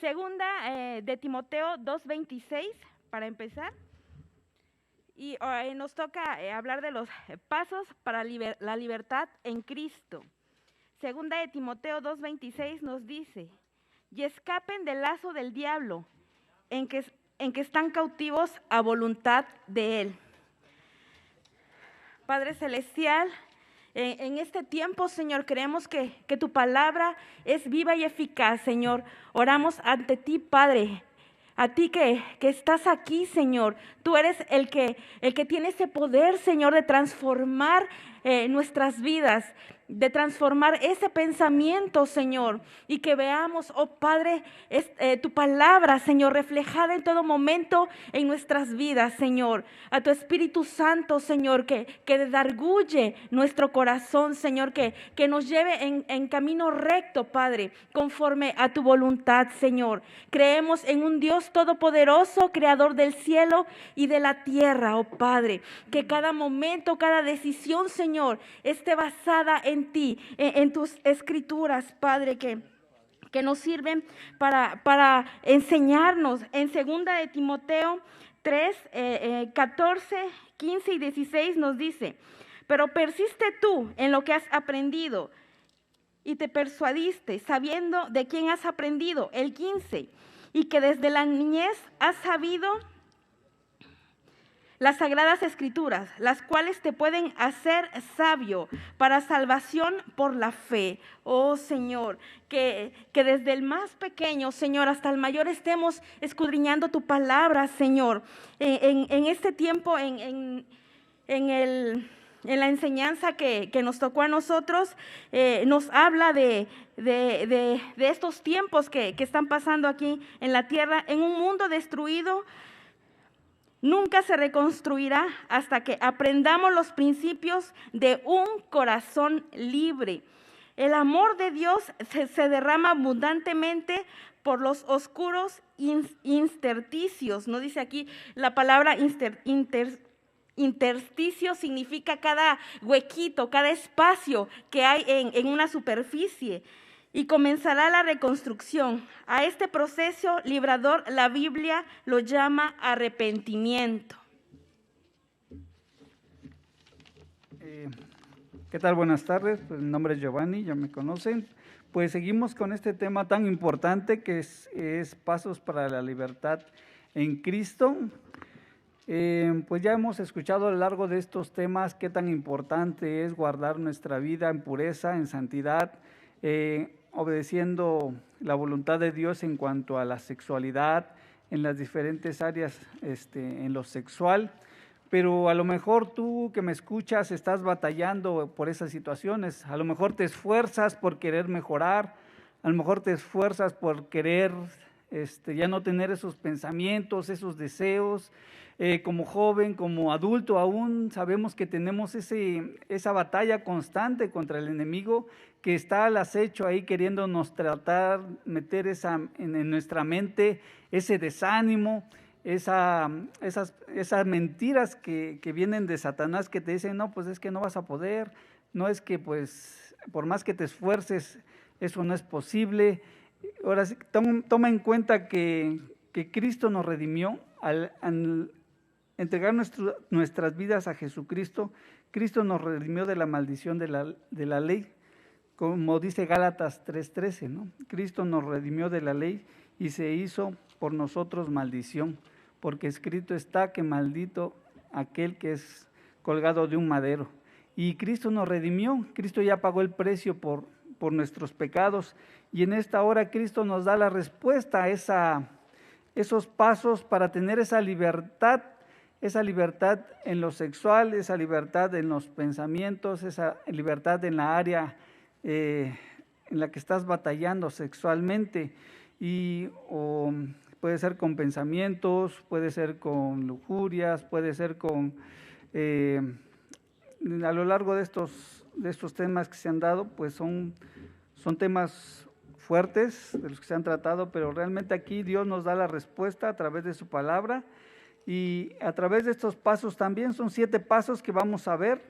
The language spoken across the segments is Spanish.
Segunda de Timoteo 2:26, para empezar. Y nos toca hablar de los pasos para la libertad en Cristo. Segunda de Timoteo 2:26 nos dice: y escapen del lazo del diablo, en que están cautivos a voluntad de él. Padre Celestial, en este tiempo, Señor, creemos que tu palabra es viva y eficaz, Señor. Oramos ante ti, Padre, a ti que estás aquí, Señor. Tú eres el que tiene ese poder, Señor, de transformar nuestras vidas, de transformar ese pensamiento, Señor, y que veamos, oh Padre, tu palabra, Señor, reflejada en todo momento en nuestras vidas, Señor. A tu Espíritu Santo, Señor, que redarguye nuestro corazón, Señor, que nos lleve en camino recto, Padre, conforme a tu voluntad, Señor. Creemos en un Dios todopoderoso, creador del cielo y de la tierra, oh Padre, que cada momento, cada decisión, Señor, esté basada en ti, en tus escrituras, Padre, que nos sirven para enseñarnos. En segunda de Timoteo 3, 14, 15 y 16 nos dice: pero persiste tú en lo que has aprendido y te persuadiste, sabiendo de quién has aprendido. El 15, y que desde la niñez has sabido las sagradas escrituras, las cuales te pueden hacer sabio para salvación por la fe. Oh Señor, que desde el más pequeño, Señor, hasta el mayor estemos escudriñando tu palabra, Señor. En este tiempo, en la enseñanza que nos tocó a nosotros, nos habla de estos tiempos que están pasando aquí en la tierra, en un mundo destruido. Nunca se reconstruirá hasta que aprendamos los principios de un corazón libre. El amor de Dios se derrama abundantemente por los oscuros intersticios. No dice aquí la palabra intersticio, significa cada huequito, cada espacio que hay en una superficie. Y comenzará la reconstrucción. A este proceso librador la Biblia lo llama arrepentimiento. ¿Qué tal? Buenas tardes, pues mi nombre es Giovanni, ya me conocen. Pues seguimos con este tema tan importante que es pasos para la libertad en Cristo. Pues ya hemos escuchado a lo largo de estos temas qué tan importante es guardar nuestra vida en pureza, en santidad, obedeciendo la voluntad de Dios en cuanto a la sexualidad, en las diferentes áreas, en lo sexual. Pero a lo mejor tú que me escuchas estás batallando por esas situaciones. A lo mejor te esfuerzas por querer mejorar, a lo mejor te esfuerzas por querer ya no tener esos pensamientos, esos deseos. Como joven, como adulto aún sabemos que tenemos esa batalla constante contra el enemigo que está al acecho ahí queriéndonos tratar, meter en nuestra mente ese desánimo, esas mentiras que vienen de Satanás que te dicen: no, pues es que no vas a poder, no es que pues por más que te esfuerces eso no es posible. Ahora sí, toma en cuenta que Cristo nos redimió al entregar nuestras vidas a Jesucristo. Cristo nos redimió de la maldición de la ley, como dice Gálatas 3:13, ¿no? Cristo nos redimió de la ley y se hizo por nosotros maldición, porque escrito está que maldito aquel que es colgado de un madero. Y Cristo nos redimió, Cristo ya pagó el precio por nuestros pecados, y en esta hora Cristo nos da la respuesta a esos pasos para tener esa libertad en lo sexual, esa libertad en los pensamientos, esa libertad en la área en la que estás batallando sexualmente. O puede ser con pensamientos, puede ser con lujurias, puede ser con a lo largo de estos temas que se han dado, pues son temas fuertes de los que se han tratado, pero realmente aquí Dios nos da la respuesta a través de su palabra. Y a través de estos pasos también son 7 pasos que vamos a ver.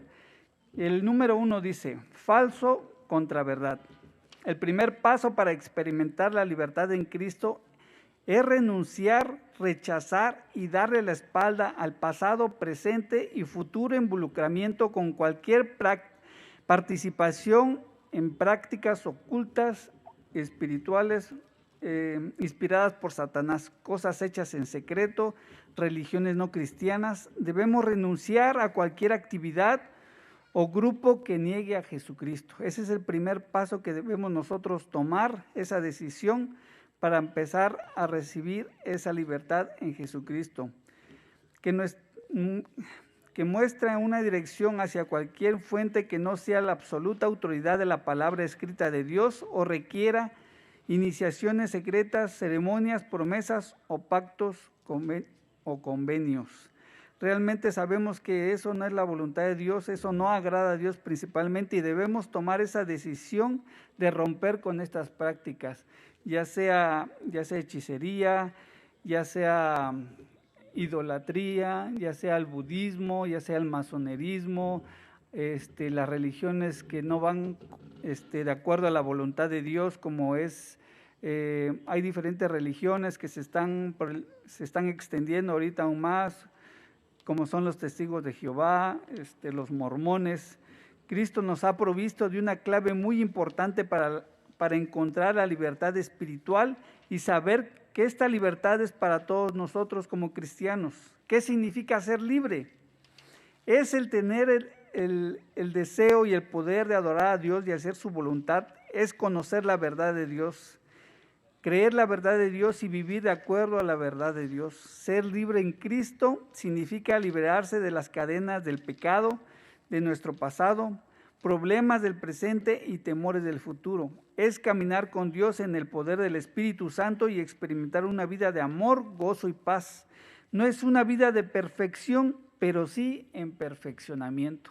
El número 1 dice: falso contra verdad. El primer paso para experimentar la libertad en Cristo es renunciar, rechazar y darle la espalda al pasado, presente y futuro involucramiento con cualquier participación en prácticas ocultas, espirituales, inspiradas por Satanás, cosas hechas en secreto, religiones no cristianas. Debemos renunciar a cualquier actividad o grupo que niegue a Jesucristo. Ese es el primer paso que debemos nosotros tomar, esa decisión para empezar a recibir esa libertad en Jesucristo, que muestra una dirección hacia cualquier fuente que no sea la absoluta autoridad de la palabra escrita de Dios o requiera iniciaciones secretas, ceremonias, promesas o pactos o convenios. Realmente sabemos que eso no es la voluntad de Dios, eso no agrada a Dios principalmente, y debemos tomar esa decisión de romper con estas prácticas, ya sea hechicería, ya sea idolatría, ya sea el budismo, ya sea el masonerismo, las religiones que no van de acuerdo a la voluntad de Dios, como es, hay diferentes religiones que se están extendiendo ahorita aún más, como son los testigos de Jehová, los mormones. Cristo nos ha provisto de una clave muy importante para encontrar la libertad espiritual y saber que esta libertad es para todos nosotros como cristianos. ¿Qué significa ser libre? Es el tener el deseo y el poder de adorar a Dios y hacer su voluntad, es conocer la verdad de Dios, creer la verdad de Dios y vivir de acuerdo a la verdad de Dios. Ser libre en Cristo significa liberarse de las cadenas del pecado, de nuestro pasado, problemas del presente y temores del futuro. Es caminar con Dios en el poder del Espíritu Santo y experimentar una vida de amor, gozo y paz. No es una vida de perfección, pero sí en perfeccionamiento.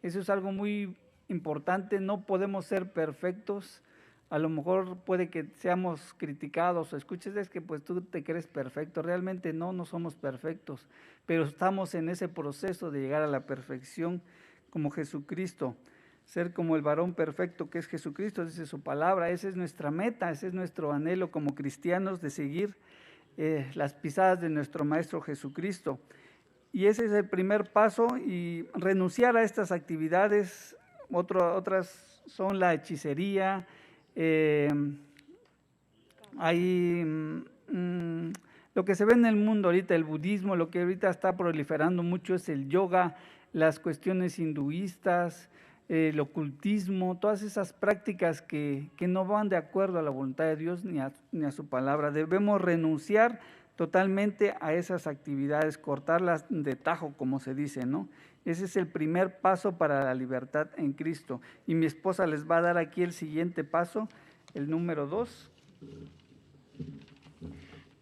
Eso es algo muy importante. No podemos ser perfectos. A lo mejor puede que seamos criticados o escuches, es que pues tú te crees perfecto. Realmente no somos perfectos, pero estamos en ese proceso de llegar a la perfección como Jesucristo. Ser como el varón perfecto que es Jesucristo, dice su palabra. Esa es nuestra meta, ese es nuestro anhelo como cristianos, de seguir las pisadas de nuestro Maestro Jesucristo. Y ese es el primer paso, y renunciar a estas actividades. Otras son la hechicería, hay lo que se ve en el mundo ahorita, el budismo. Lo que ahorita está proliferando mucho es el yoga, las cuestiones hinduistas, el ocultismo, todas esas prácticas que no van de acuerdo a la voluntad de Dios ni a su palabra. Debemos renunciar totalmente a esas actividades, cortarlas de tajo, como se dice, ¿no? Ese es el primer paso para la libertad en Cristo. Y mi esposa les va a dar aquí el siguiente paso, el número 2.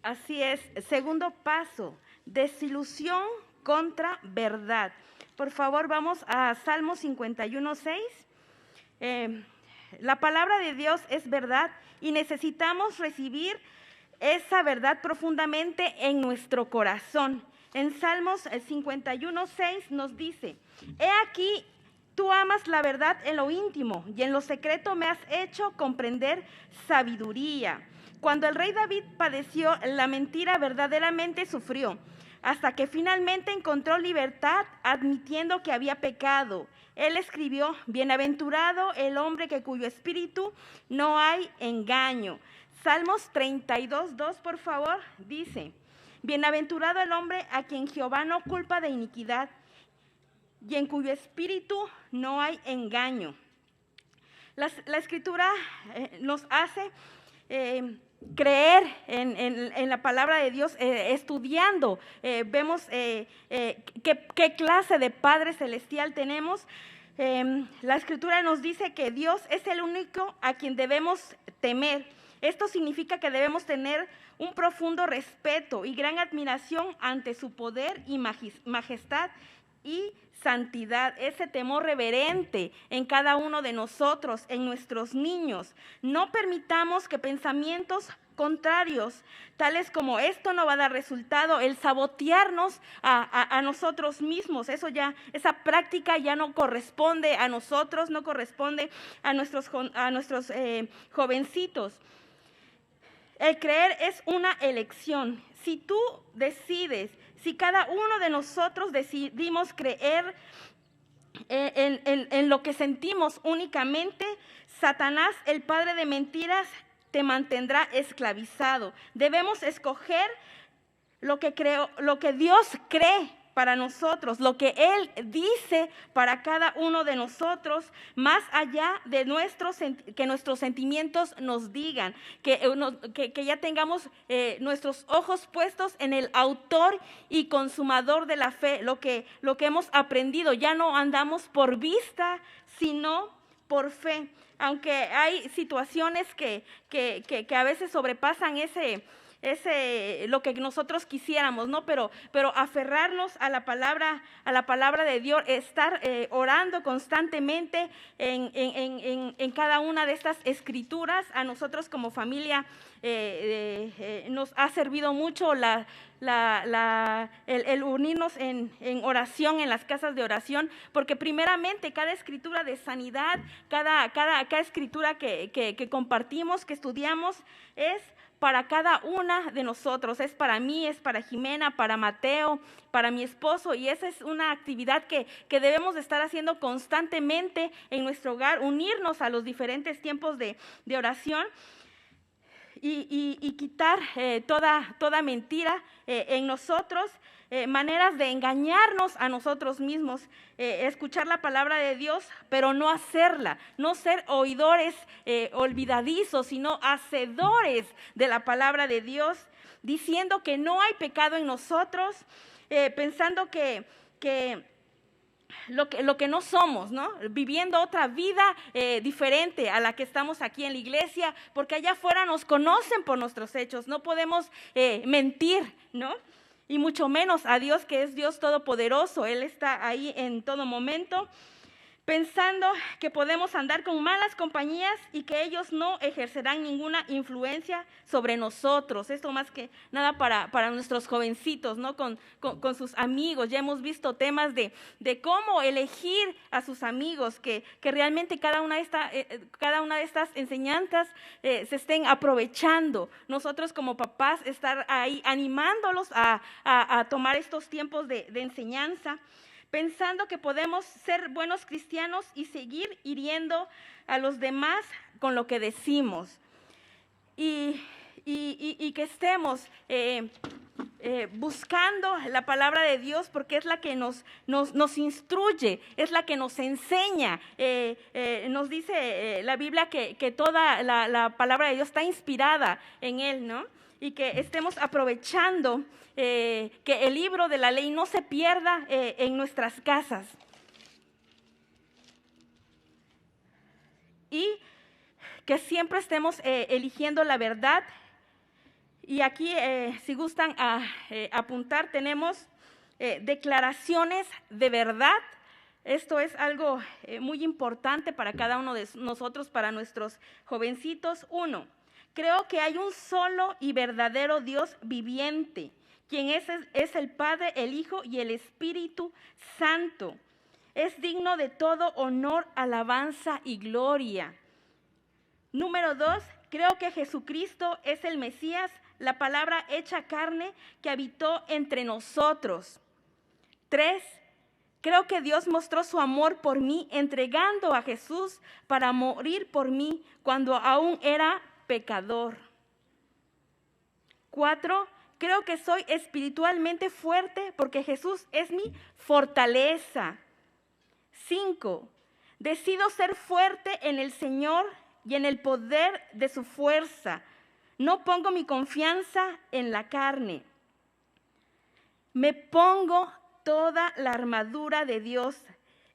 Así es. Segundo paso, desilusión contra verdad. Por favor, vamos a Salmo 51:6. La palabra de Dios es verdad y necesitamos recibir esa verdad profundamente en nuestro corazón. En Salmos 51:6 nos dice: he aquí, tú amas la verdad en lo íntimo y en lo secreto me has hecho comprender sabiduría. Cuando el rey David padeció la mentira, verdaderamente sufrió, hasta que finalmente encontró libertad admitiendo que había pecado. Él escribió: bienaventurado el hombre que cuyo espíritu no hay engaño. Salmos 32:2, por favor, dice: bienaventurado el hombre a quien Jehová no culpa de iniquidad y en cuyo espíritu no hay engaño. La Escritura nos hace creer en la palabra de Dios, estudiando. Vemos qué clase de Padre Celestial tenemos. La Escritura nos dice que Dios es el único a quien debemos temer. Esto significa que debemos tener un profundo respeto y gran admiración ante su poder y majestad y santidad, ese temor reverente en cada uno de nosotros, en nuestros niños. No permitamos que pensamientos contrarios, tales como esto no va a dar resultado, el sabotearnos a nosotros mismos, esa práctica ya no corresponde a nosotros, no corresponde a nuestros jovencitos. El creer es una elección. Si tú decides, si cada uno de nosotros decidimos creer en lo que sentimos únicamente, Satanás, el padre de mentiras, te mantendrá esclavizado. Debemos escoger lo que Dios cree para nosotros, lo que Él dice para cada uno de nosotros, más allá de que nuestros sentimientos nos digan, que ya tengamos nuestros ojos puestos en el autor y consumador de la fe, lo que hemos aprendido. Ya no andamos por vista, sino por fe. Aunque hay situaciones que a veces sobrepasan lo que nosotros quisiéramos, ¿no? Pero aferrarnos a la palabra de Dios, estar orando constantemente en cada una de estas escrituras, a nosotros como familia nos ha servido mucho el unirnos en oración, en las casas de oración, porque primeramente cada escritura de sanidad, cada escritura que compartimos, que estudiamos, es para cada una de nosotros. Es para mí, es para Jimena, para Mateo, para mi esposo, y esa es una actividad que debemos de estar haciendo constantemente en nuestro hogar, unirnos a los diferentes tiempos de oración y quitar toda mentira en nosotros, maneras de engañarnos a nosotros mismos, escuchar la palabra de Dios, pero no hacerla, no ser oidores olvidadizos, sino hacedores de la palabra de Dios, diciendo que no hay pecado en nosotros, pensando que lo que no somos, ¿no? Viviendo otra vida diferente a la que estamos aquí en la iglesia, porque allá afuera nos conocen por nuestros hechos, no podemos mentir, ¿no? Y mucho menos a Dios, que es Dios todopoderoso. Él está ahí en todo momento, pensando que podemos andar con malas compañías y que ellos no ejercerán ninguna influencia sobre nosotros. Esto más que nada para nuestros jovencitos, ¿no? Con sus amigos. Ya hemos visto temas de cómo elegir a sus amigos, que realmente cada una de estas enseñanzas se estén aprovechando. Nosotros como papás estar ahí animándolos a tomar estos tiempos de enseñanza, pensando que podemos ser buenos cristianos y seguir hiriendo a los demás con lo que decimos. Y que estemos buscando la palabra de Dios, porque es la que nos instruye, es la que nos enseña. Nos dice la Biblia que toda la palabra de Dios está inspirada en Él, ¿no? Y que estemos aprovechando que el libro de la ley no se pierda en nuestras casas. Y que siempre estemos eligiendo la verdad. Y aquí, si gustan apuntar, tenemos declaraciones de verdad. Esto es algo muy importante para cada uno de nosotros, para nuestros jovencitos. 1. Creo que hay un solo y verdadero Dios viviente, quien es el Padre, el Hijo y el Espíritu Santo. Es digno de todo honor, alabanza y gloria. Número 2, creo que Jesucristo es el Mesías, la palabra hecha carne que habitó entre nosotros. 3, creo que Dios mostró su amor por mí entregando a Jesús para morir por mí cuando aún era pecador. 4, creo que soy espiritualmente fuerte porque Jesús es mi fortaleza. 5, decido ser fuerte en el Señor y en el poder de su fuerza. No pongo mi confianza en la carne. Me pongo toda la armadura de Dios.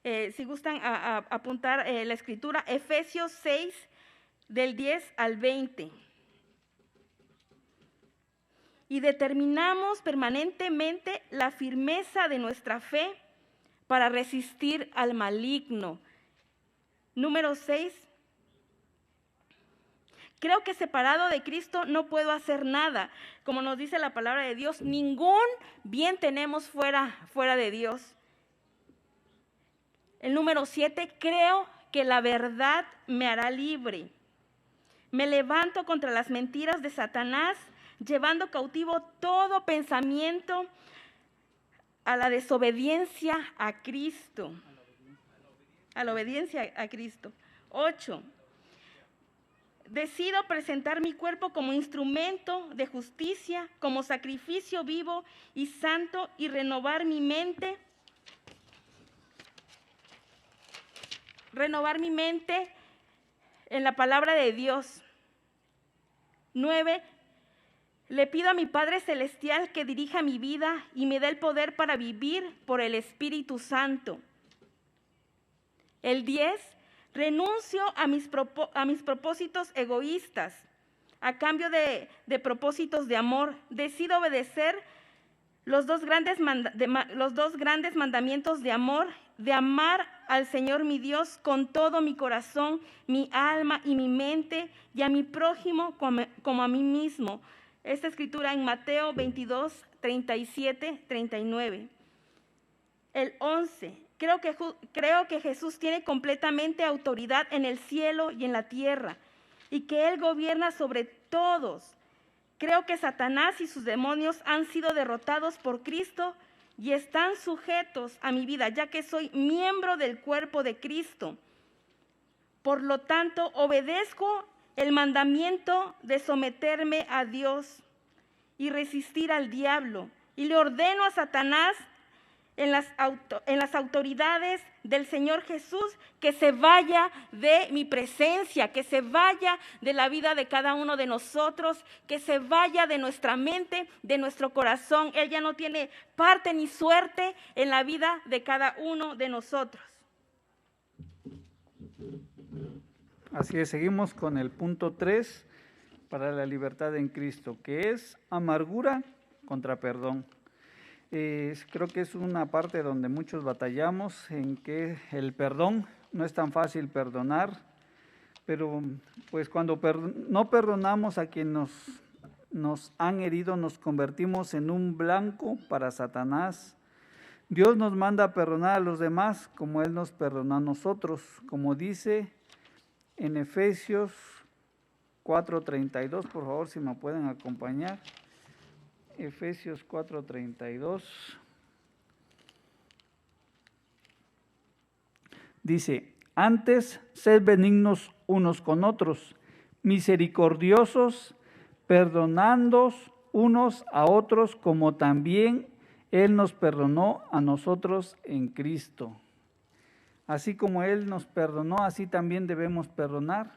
Si gustan apuntar la escritura, Efesios 6, del 10 al 20. Y determinamos permanentemente la firmeza de nuestra fe para resistir al maligno. Número 6. Creo que separado de Cristo no puedo hacer nada. Como nos dice la palabra de Dios, ningún bien tenemos fuera de Dios. El número 7, creo que la verdad me hará libre. Me levanto contra las mentiras de Satanás, llevando cautivo todo pensamiento a la desobediencia a Cristo. A la obediencia a Cristo. 8. Decido presentar mi cuerpo como instrumento de justicia, como sacrificio vivo y santo, y renovar mi mente en la palabra de Dios. 9. Le pido a mi Padre Celestial que dirija mi vida y me dé el poder para vivir por el Espíritu Santo. El 10. Renuncio a mis propósitos egoístas a cambio de propósitos de amor. Decido obedecer los dos grandes mandamientos de amor, de amar al Señor mi Dios con todo mi corazón, mi alma y mi mente, y a mi prójimo como a mí mismo. Esta escritura en Mateo 22, 37, 39. El 11. Creo que Jesús tiene completamente autoridad en el cielo y en la tierra, y que Él gobierna sobre todos. Creo que Satanás y sus demonios han sido derrotados por Cristo y están sujetos a mi vida, ya que soy miembro del cuerpo de Cristo. Por lo tanto, obedezco el mandamiento de someterme a Dios y resistir al diablo, y le ordeno a Satanás en las autoridades del Señor Jesús que se vaya de mi presencia, que se vaya de la vida de cada uno de nosotros, que se vaya de nuestra mente, de nuestro corazón. Él ya no tiene parte ni suerte en la vida de cada uno de nosotros. Así es, seguimos con el punto 3 para la libertad en Cristo, que es amargura contra perdón. Creo que es una parte donde muchos batallamos, en que el perdón no es tan fácil perdonar, pero pues cuando no perdonamos a quien nos han herido, nos convertimos en un blanco para Satanás. Dios nos manda a perdonar a los demás como Él nos perdonó a nosotros, como dice en Efesios 4:32, por favor, si me pueden acompañar. Efesios 4:32. Dice: antes, sed benignos unos con otros, misericordiosos, perdonándoos unos a otros, como también Él nos perdonó a nosotros en Cristo. Así como Él nos perdonó, así también debemos perdonar.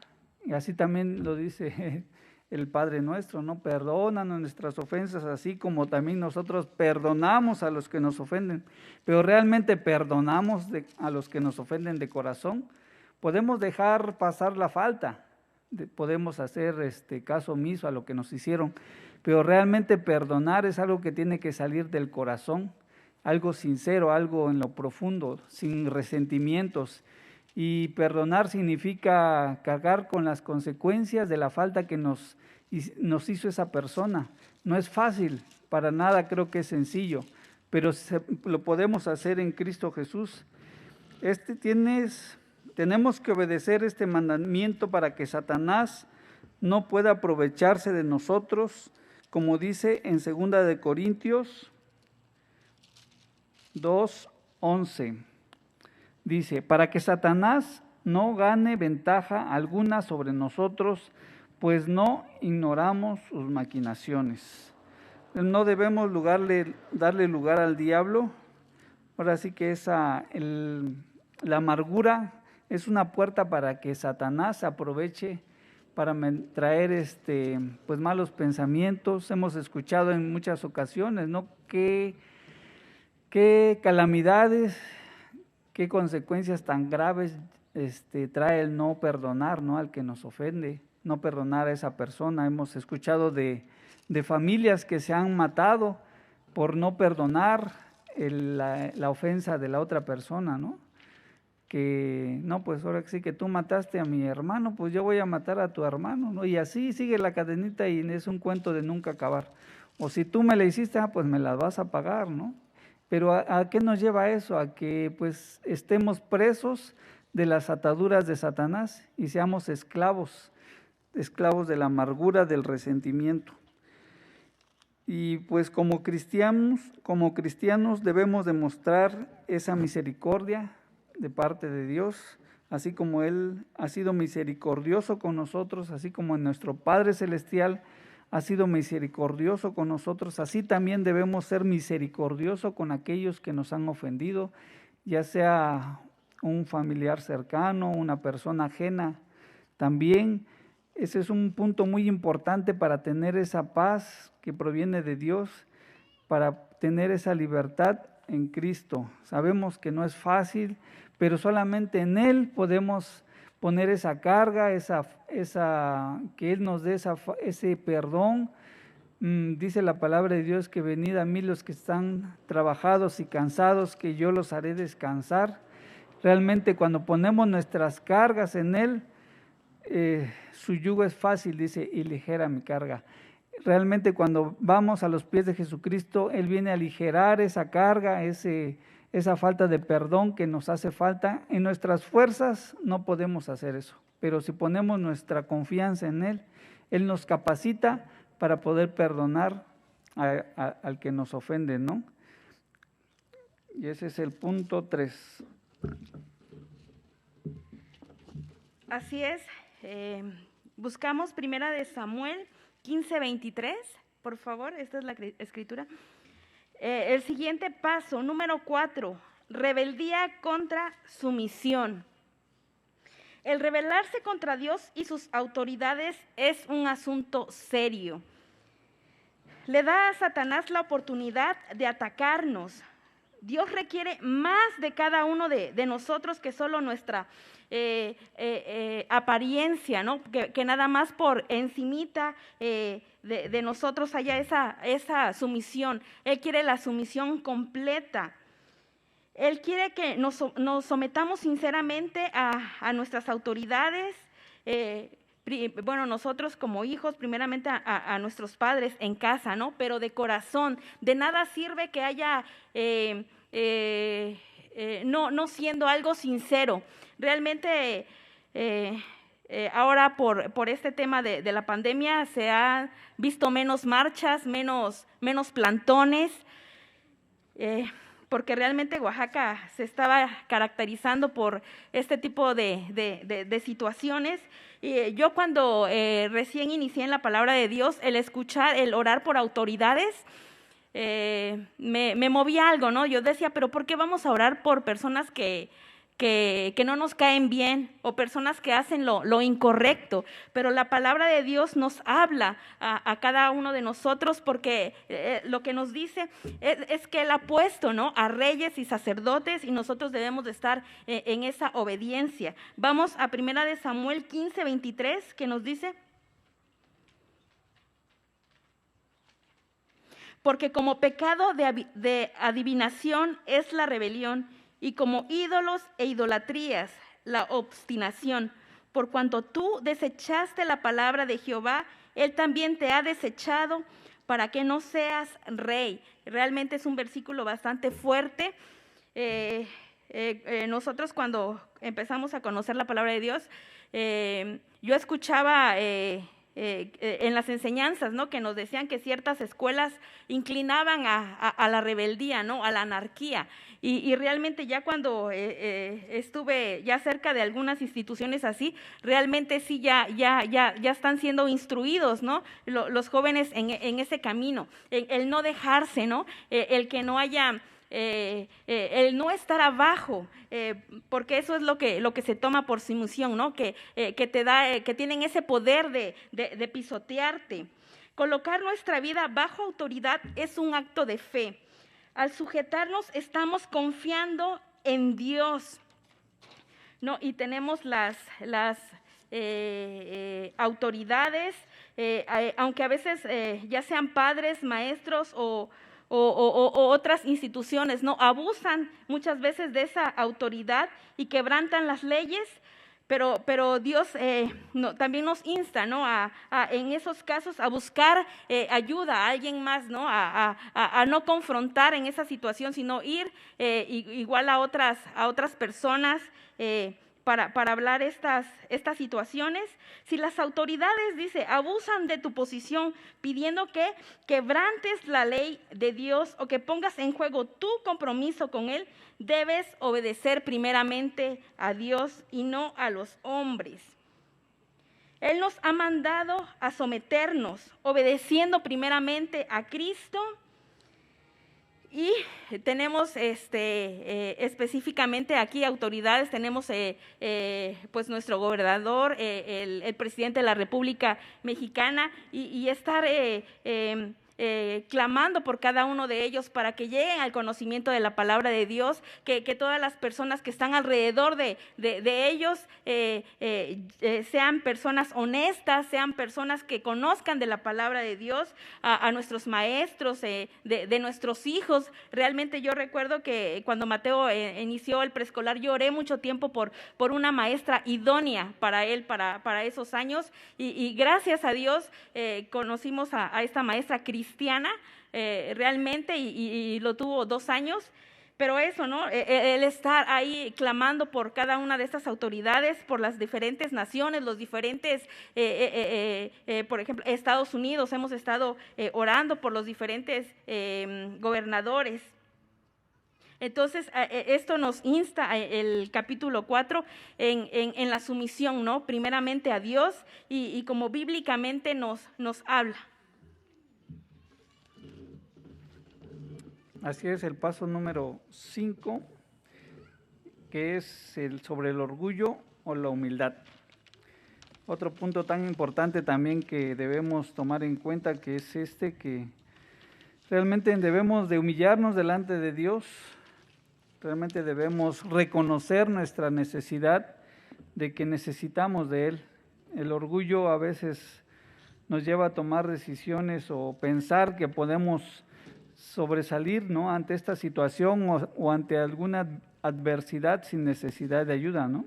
Y así también lo dice el Padre nuestro, ¿no? Perdónanos nuestras ofensas, así como también nosotros perdonamos a los que nos ofenden. Pero realmente perdonamos a los que nos ofenden de corazón. Podemos dejar pasar la falta, podemos hacer caso omiso a lo que nos hicieron, pero realmente perdonar es algo que tiene que salir del corazón, algo sincero, algo en lo profundo, sin resentimientos. Y perdonar significa cargar con las consecuencias de la falta que nos hizo esa persona. No es fácil, para nada creo que es sencillo, pero lo podemos hacer en Cristo Jesús. Tenemos que obedecer este mandamiento para que Satanás no pueda aprovecharse de nosotros, como dice en 2 de Corintios 2:11. Dice: para que Satanás no gane ventaja alguna sobre nosotros, pues no ignoramos sus maquinaciones. No debemos darle lugar al diablo. Ahora sí que la amargura es una puerta para que Satanás aproveche para traer pues malos pensamientos. Hemos escuchado en muchas ocasiones, ¿no? Qué calamidades, qué consecuencias tan graves trae el no perdonar, ¿no? Al que nos ofende, no perdonar a esa persona. Hemos escuchado de familias que se han matado por no perdonar la ofensa de la otra persona, ¿no? Que no, pues ahora sí que tú mataste a mi hermano, pues yo voy a matar a tu hermano, ¿no? Y así sigue la cadenita y es un cuento de nunca acabar. O si tú me la hiciste, pues me la vas a pagar, ¿no? Pero ¿a qué nos lleva eso? A que pues estemos presos de las ataduras de Satanás y seamos esclavos esclavos de la amargura, del resentimiento. Y pues como cristianos debemos demostrar esa misericordia de parte de Dios, así como Él ha sido misericordioso con nosotros, así como nuestro Padre Celestial ha sido misericordioso con nosotros, así también debemos ser misericordiosos con aquellos que nos han ofendido, ya sea un familiar cercano, una persona ajena. También ese es un punto muy importante para tener esa paz que proviene de Dios, para tener esa libertad en Cristo. Sabemos que no es fácil, pero solamente en Él podemos poner esa carga, que Él nos dé ese perdón. Dice la palabra de Dios que venid a mí los que están trabajados y cansados, que yo los haré descansar. Realmente cuando ponemos nuestras cargas en Él, su yugo es fácil, dice, y ligera mi carga. Realmente cuando vamos a los pies de Jesucristo, Él viene a aligerar esa carga, esa falta de perdón que nos hace falta. En nuestras fuerzas no podemos hacer eso, pero si ponemos nuestra confianza en Él, Él nos capacita para poder perdonar al que nos ofende, ¿no? Y ese es el punto 3. Así es. Buscamos Primera de Samuel 15:23, por favor, esta es la escritura. El siguiente paso, número 4, rebeldía contra sumisión. El rebelarse contra Dios y sus autoridades es un asunto serio. Le da a Satanás la oportunidad de atacarnos. Dios requiere más de cada uno de nosotros que solo nuestra apariencia, ¿no? Que nada más por encimita de nosotros haya esa sumisión. Él quiere la sumisión completa. Él quiere que nos sometamos sinceramente a nuestras autoridades. Bueno, nosotros como hijos, primeramente a nuestros padres en casa, ¿no? Pero de corazón. De nada sirve que haya no siendo algo sincero. Realmente ahora por este tema de la pandemia se han visto menos marchas, menos plantones, porque realmente Oaxaca se estaba caracterizando por este tipo de situaciones. Y yo cuando recién inicié en la palabra de Dios, el orar por autoridades, me movía algo, ¿no? Yo decía, pero ¿por qué vamos a orar por personas que no nos caen bien o personas que hacen lo incorrecto? Pero la palabra de Dios nos habla a cada uno de nosotros, porque lo que nos dice es que Él ha puesto, ¿no?, a reyes y sacerdotes, y nosotros debemos de estar en esa obediencia. Vamos a Primera de Samuel 15:23, que nos dice: porque como pecado de adivinación es la rebelión, y como ídolos e idolatrías la obstinación. Por cuanto tú desechaste la palabra de Jehová, Él también te ha desechado para que no seas rey. Realmente es un versículo bastante fuerte. Nosotros cuando empezamos a conocer la palabra de Dios, yo escuchaba en las enseñanzas, ¿no?, que nos decían que ciertas escuelas inclinaban a la rebeldía, ¿no?, a la anarquía. Y realmente ya cuando estuve ya cerca de algunas instituciones así, realmente sí ya están siendo instruidos, ¿no?, los jóvenes en ese camino, el no dejarse, ¿no?, el que no haya el no estar abajo, porque eso es lo que se toma por sumisión, ¿no?, que tienen ese poder de pisotearte. Colocar nuestra vida bajo autoridad es un acto de fe. Al sujetarnos estamos confiando en Dios, ¿no? Y tenemos las autoridades, aunque a veces ya sean padres, maestros o otras instituciones, ¿no?, abusan muchas veces de esa autoridad y quebrantan las leyes, pero Dios también nos insta, ¿no?, en esos casos a buscar ayuda a alguien más, ¿no?, a no confrontar en esa situación, sino ir igual a otras personas para hablar estas situaciones. Si las autoridades, dice, abusan de tu posición pidiendo que quebrantes la ley de Dios o que pongas en juego tu compromiso con Él, debes obedecer primeramente a Dios y no a los hombres. Él nos ha mandado a someternos, obedeciendo primeramente a Cristo. Y tenemos específicamente aquí autoridades, tenemos pues nuestro gobernador, el presidente de la República Mexicana, y estar clamando por cada uno de ellos para que lleguen al conocimiento de la palabra de Dios, que todas las personas que están alrededor de ellos sean personas honestas, sean personas que conozcan de la palabra de Dios, a nuestros maestros, de nuestros hijos. Realmente yo recuerdo que cuando Mateo inició el preescolar, yo oré mucho tiempo por una maestra idónea para él, para esos años, y gracias a Dios conocimos a esta maestra cristiana realmente, y lo tuvo 2 años. Pero eso, ¿no? El estar ahí clamando por cada una de estas autoridades, por las diferentes naciones, los diferentes, por ejemplo, Estados Unidos, hemos estado orando por los diferentes gobernadores. Entonces, esto nos insta el capítulo 4 en la sumisión, ¿no? Primeramente a Dios, y como bíblicamente nos habla. Así es, el paso número 5, que es sobre el orgullo o la humildad. Otro punto tan importante también que debemos tomar en cuenta, que es que realmente debemos de humillarnos delante de Dios, realmente debemos reconocer nuestra necesidad de que necesitamos de Él. El orgullo a veces nos lleva a tomar decisiones o pensar que podemos sobresalir, ¿no?, ante esta situación o ante alguna adversidad sin necesidad de ayuda, ¿no?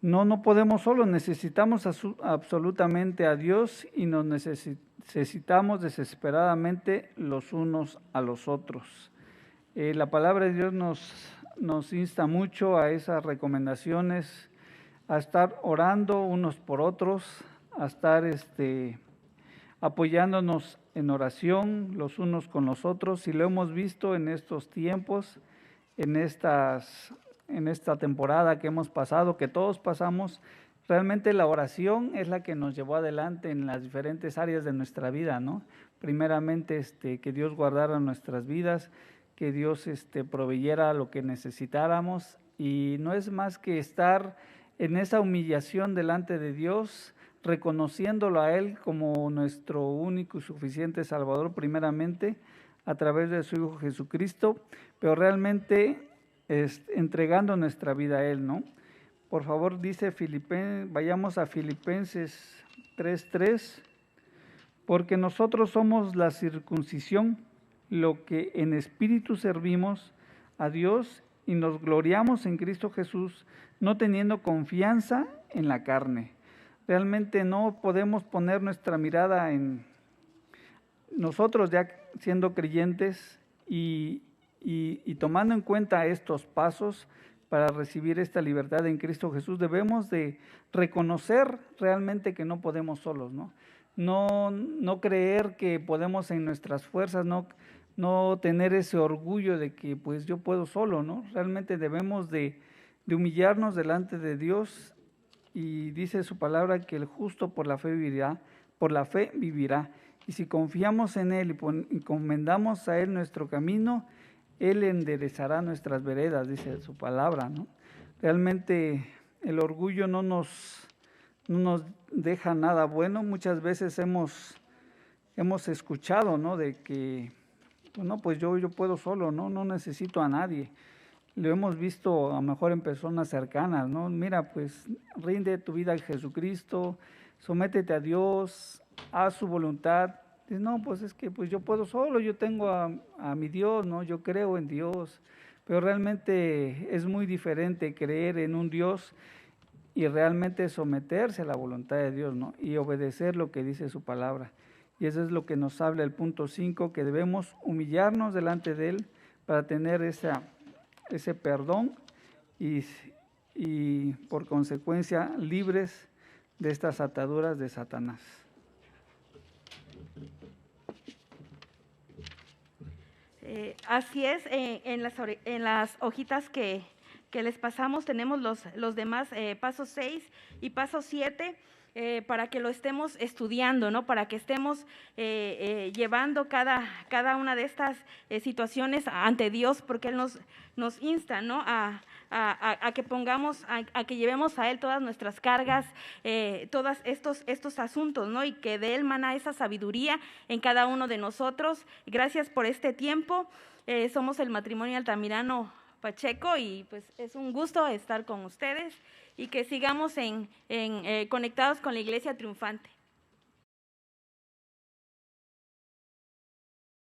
No podemos solos, necesitamos absolutamente a Dios, y nos necesitamos desesperadamente los unos a los otros. La palabra de Dios nos insta mucho a esas recomendaciones, a estar orando unos por otros, a estar apoyándonos en oración los unos con los otros, y lo hemos visto en estos tiempos, en esta temporada que hemos pasado, que todos pasamos. Realmente la oración es la que nos llevó adelante en las diferentes áreas de nuestra vida, ¿no? Primeramente, que Dios guardara nuestras vidas, que Dios proveyera lo que necesitáramos, y no es más que estar en esa humillación delante de Dios, reconociéndolo a Él como nuestro único y suficiente Salvador, primeramente a través de su Hijo Jesucristo, pero realmente entregando nuestra vida a Él, ¿no? Por favor, dice vayamos a Filipenses 3:3, porque nosotros somos la circuncisión, lo que en espíritu servimos a Dios y nos gloriamos en Cristo Jesús, no teniendo confianza en la carne. Realmente no podemos poner nuestra mirada en nosotros ya siendo creyentes y tomando en cuenta estos pasos para recibir esta libertad en Cristo Jesús. Debemos de reconocer realmente que no podemos solos, ¿no? No creer que podemos en nuestras fuerzas, no tener ese orgullo de que pues yo puedo solo, ¿no? Realmente debemos de humillarnos delante de Dios. Y dice su palabra que el justo por la fe vivirá. Y si confiamos en Él y encomendamos a Él nuestro camino, Él enderezará nuestras veredas, dice su palabra, ¿no? Realmente el orgullo no nos deja nada bueno. Muchas veces hemos escuchado, ¿no?, de que, bueno, pues yo puedo solo, no necesito a nadie. Lo hemos visto a lo mejor en personas cercanas, ¿no? Mira, pues rinde tu vida a Jesucristo, sométete a Dios, haz su voluntad. Dices, no, pues es que pues yo puedo solo, yo tengo a mi Dios, ¿no? Yo creo en Dios. Pero realmente es muy diferente creer en un Dios y realmente someterse a la voluntad de Dios, ¿no?, y obedecer lo que dice su palabra. Y eso es lo que nos habla el punto 5, que debemos humillarnos delante de Él para tener ese perdón y y por consecuencia libres de estas ataduras de Satanás. Así es, en las hojitas que les pasamos tenemos los demás pasos 6 y paso 7 para que lo estemos estudiando, ¿no? Para que estemos llevando cada una de estas situaciones ante Dios, porque Él nos insta, ¿no? A que pongamos, a que llevemos a Él todas nuestras cargas, todos estos asuntos, ¿no? Y que de Él mana esa sabiduría en cada uno de nosotros. Gracias por este tiempo. Somos el matrimonio Altamirano Pacheco y pues es un gusto estar con ustedes y que sigamos conectados con la Iglesia Triunfante.